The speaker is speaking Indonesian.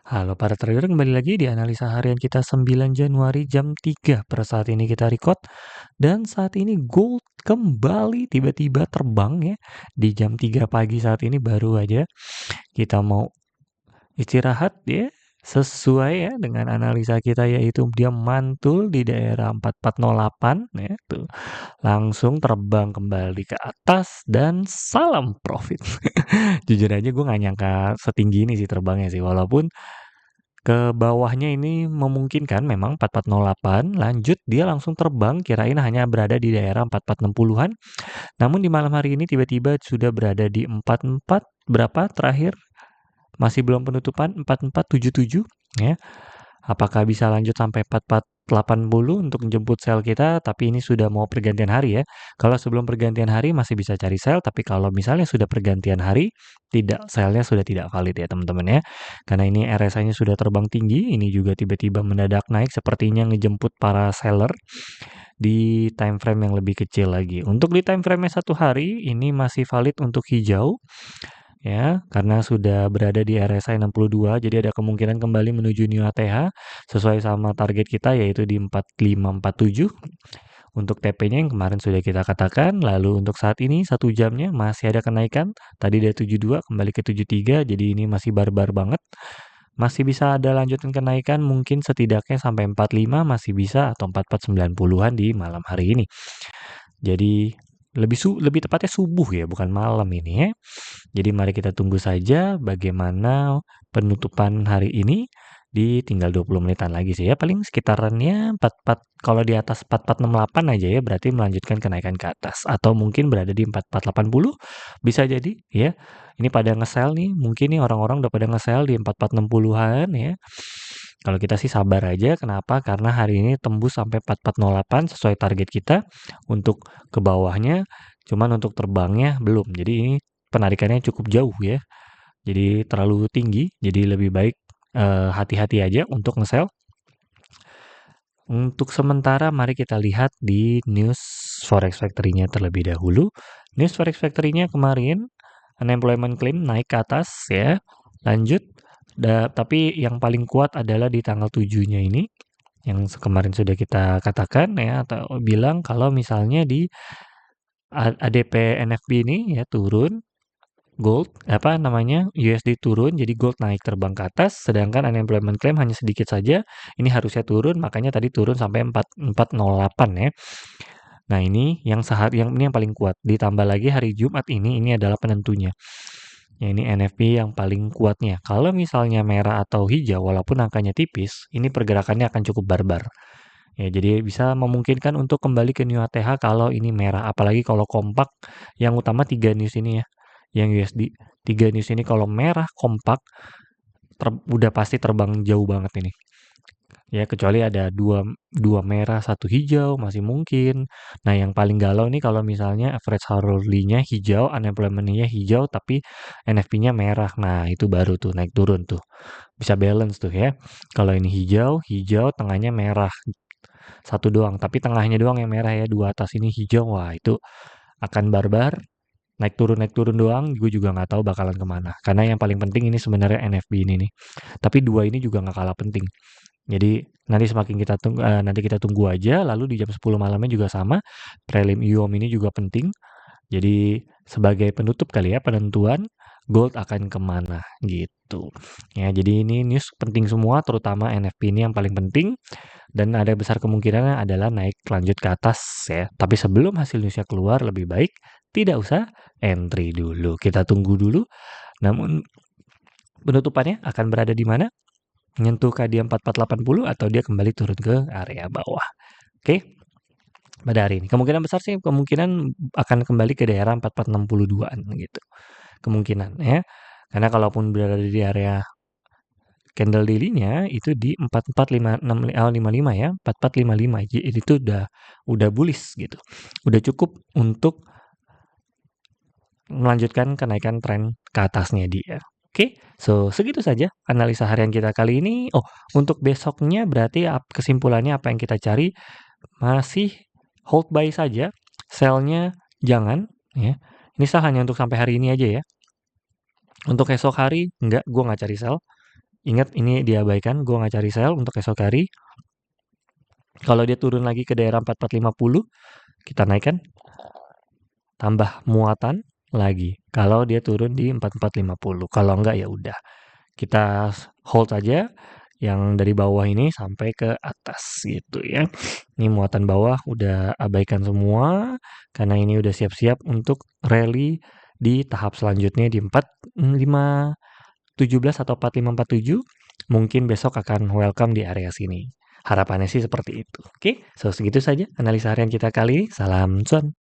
Halo para trader, kembali lagi di analisa harian kita 9 Januari jam 3 per saat ini kita record. Dan saat ini gold kembali tiba-tiba terbang ya. Di jam 3 pagi saat ini baru aja kita mau istirahat ya. Sesuai ya dengan analisa kita yaitu dia mantul di daerah 4408 ya tuh. Langsung terbang kembali ke atas dan salam profit. Jujur aja gue gak nyangka setinggi ini sih terbangnya sih, walaupun ke bawahnya ini memungkinkan memang 4408, lanjut dia langsung terbang, kirain hanya berada di daerah 4460-an. Namun di malam hari ini tiba-tiba sudah berada di 44 berapa terakhir? Masih belum penutupan 4477 ya. Apakah bisa lanjut sampai 4480 untuk menjemput sell kita? Tapi ini sudah mau pergantian hari ya. Kalau sebelum pergantian hari masih bisa cari sell, tapi kalau misalnya sudah pergantian hari, tidak, sellnya sudah tidak valid ya teman-teman ya. Karena ini RSI-nya sudah terbang tinggi, ini juga tiba-tiba mendadak naik, sepertinya ngejemput para seller di time frame yang lebih kecil lagi. Untuk di time frame satu hari, ini masih valid untuk hijau ya, karena sudah berada di RSI 62, jadi ada kemungkinan kembali menuju new ATH sesuai sama target kita yaitu di 4547 untuk TP-nya yang kemarin sudah kita katakan. Lalu untuk saat ini 1 jamnya masih ada kenaikan, tadi dari 72 kembali ke 73, jadi ini masih barbar banget. Masih bisa ada lanjutan kenaikan, mungkin setidaknya sampai 45 masih bisa, atau 4490-an di malam hari ini. Jadi lebih tepatnya subuh ya, bukan malam ini ya. Jadi mari kita tunggu saja bagaimana penutupan hari ini. Di tinggal 20 menitan lagi sih ya, paling sekitarannya 44, kalau di atas 4468 aja ya berarti melanjutkan kenaikan ke atas, atau mungkin berada di 4480 bisa jadi ya. Ini pada nge-sell nih, mungkin nih orang-orang udah pada nge-sell di 4460-an ya. Kalau kita sih sabar aja, kenapa? Karena hari ini tembus sampai 4408 sesuai target kita untuk ke bawahnya, cuman untuk terbangnya belum. Jadi ini penarikannya cukup jauh ya. Jadi terlalu tinggi, jadi lebih baik hati-hati aja untuk nge-sell. Untuk sementara mari kita lihat di news Forex Factory-nya terlebih dahulu. News Forex Factory-nya kemarin unemployment claim naik ke atas ya. Lanjut, tapi yang paling kuat adalah di tanggal 7-nya ini yang kemarin sudah kita katakan ya, atau bilang kalau misalnya di ADP NFP ini ya turun, gold USD turun, jadi gold naik terbang ke atas, sedangkan unemployment claim hanya sedikit saja. Ini harusnya turun, makanya tadi turun sampai 4408 ya. Nah, ini yang ini yang paling kuat. Ditambah lagi hari Jumat ini adalah penentunya. Ya, ini NFP yang paling kuatnya. Kalau misalnya merah atau hijau, walaupun angkanya tipis, ini pergerakannya akan cukup barbar. Ya, jadi bisa memungkinkan untuk kembali ke new ATH kalau ini merah. Apalagi kalau kompak, yang utama 3 news ini ya. Yang USD 3 news ini kalau merah kompak, udah pasti terbang jauh banget ini. Ya, kecuali ada dua merah, satu hijau, masih mungkin. Nah, yang paling galau nih kalau misalnya average hourly-nya hijau, unemployment-nya hijau, tapi NFP-nya merah. Nah, itu baru tuh naik turun tuh. Bisa balance tuh ya. Kalau ini hijau, tengahnya merah. Satu doang, tapi tengahnya doang yang merah ya. Dua atas ini hijau, wah itu akan barbar. Naik turun doang, gue juga nggak tahu bakalan kemana. Karena yang paling penting ini sebenarnya NFP ini nih. Tapi dua ini juga nggak kalah penting. Jadi nanti nanti kita tunggu aja. Lalu di jam 10 malamnya juga sama. Prelim IOM ini juga penting. Jadi sebagai penutup kali ya, penentuan gold akan kemana gitu. Ya, jadi ini news penting semua, terutama NFP ini yang paling penting. Dan ada besar kemungkinan adalah naik lanjut ke atas ya. Tapi sebelum hasil newsnya keluar, lebih baik tidak usah entry dulu. Kita tunggu dulu. Namun penutupannya akan berada di mana? Menyentuh ke dia 4480 atau dia kembali turun ke area bawah. Oke. Pada hari ini kemungkinan besar sih akan kembali ke daerah 4462-an gitu. Kemungkinan ya. Karena kalaupun berada di area candle daily-nya itu di 4455 ya, 4455. Jadi itu udah bullish gitu. Udah cukup untuk melanjutkan kenaikan tren ke atasnya dia. Oke, so segitu saja analisa harian kita kali ini. Oh, untuk besoknya berarti kesimpulannya apa yang kita cari? Masih hold buy saja, sell-nya jangan ya. Ini sah hanya untuk sampai hari ini aja ya. Untuk esok hari gue nggak cari sell. Ingat ini diabaikan, gue nggak cari sell untuk esok hari. Kalau dia turun lagi ke daerah 4450, kita naikkan, tambah muatan lagi. Kalau dia turun di 4450, kalau enggak ya udah. Kita hold aja yang dari bawah ini sampai ke atas gitu ya. Ini muatan bawah udah abaikan semua karena ini udah siap-siap untuk rally di tahap selanjutnya di 4517 atau 4547. Mungkin besok akan welcome di area sini. Harapannya sih seperti itu. Oke, so segitu saja analisa harian kita kali ini. Salam cuan.